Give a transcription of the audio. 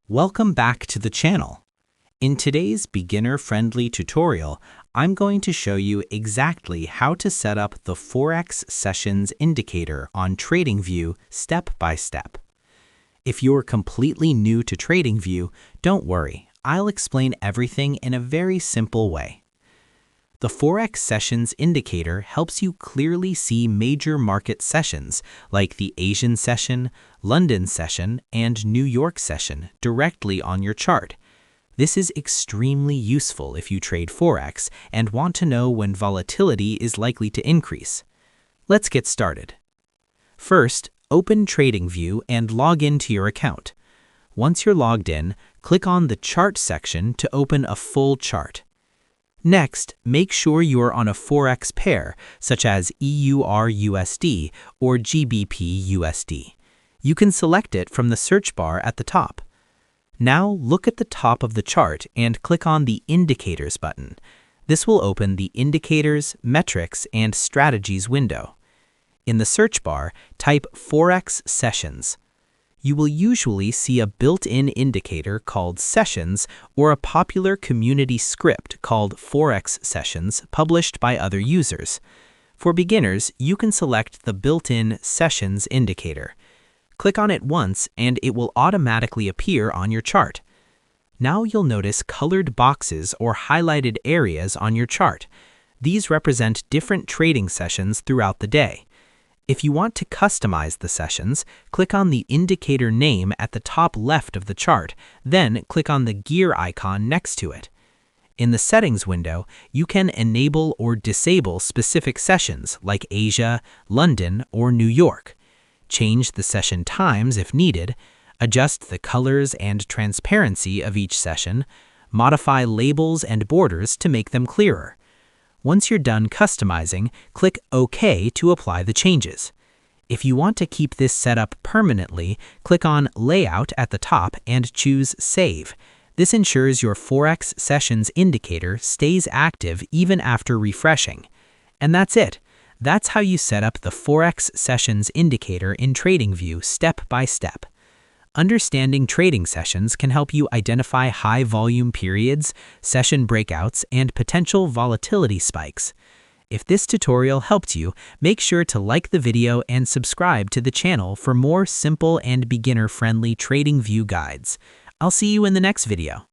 Welcome back to the channel. In today's beginner-friendly tutorial, I'm going to show you exactly how to set up the Forex Sessions Indicator on TradingView step by step. If you're completely new to TradingView, don't worry, I'll explain everything in a very simple way. The Forex Sessions Indicator helps you clearly see major market sessions like the Asian session, London session, and New York session directly on your chart. This is extremely useful if you trade Forex and want to know when volatility is likely to increase. Let's get started. First, open TradingView and log into your account. Once you're logged in, click on the Chart section to open a full chart. Next, make sure you are on a Forex pair, such as EUR-USD or GBP-USD. You can select it from the search bar at the top. Now look at the top of the chart and click on the Indicators button. This will open the Indicators, Metrics, and Strategies window. In the search bar, type Forex Sessions. You will usually see a built-in indicator called Sessions or a popular community script called Forex Sessions published by other users. For beginners, you can select the built-in Sessions indicator. Click on it once and it will automatically appear on your chart. Now you'll notice colored boxes or highlighted areas on your chart. These represent different trading sessions throughout the day. If you want to customize the sessions, click on the indicator name at the top left of the chart, then click on the gear icon next to it. In the Settings window, you can enable or disable specific sessions like Asia, London, or New York. Change the session times if needed, adjust the colors and transparency of each session, modify labels and borders to make them clearer. Once you're done customizing, click OK to apply the changes. If you want to keep this set up permanently, click on Layout at the top and choose Save. This ensures your Forex Sessions Indicator stays active even after refreshing. And that's it. That's how you set up the Forex Sessions Indicator in TradingView step by step. Understanding trading sessions can help you identify high-volume periods, session breakouts, and potential volatility spikes. If this tutorial helped you, make sure to like the video and subscribe to the channel for more simple and beginner-friendly TradingView guides. I'll see you in the next video.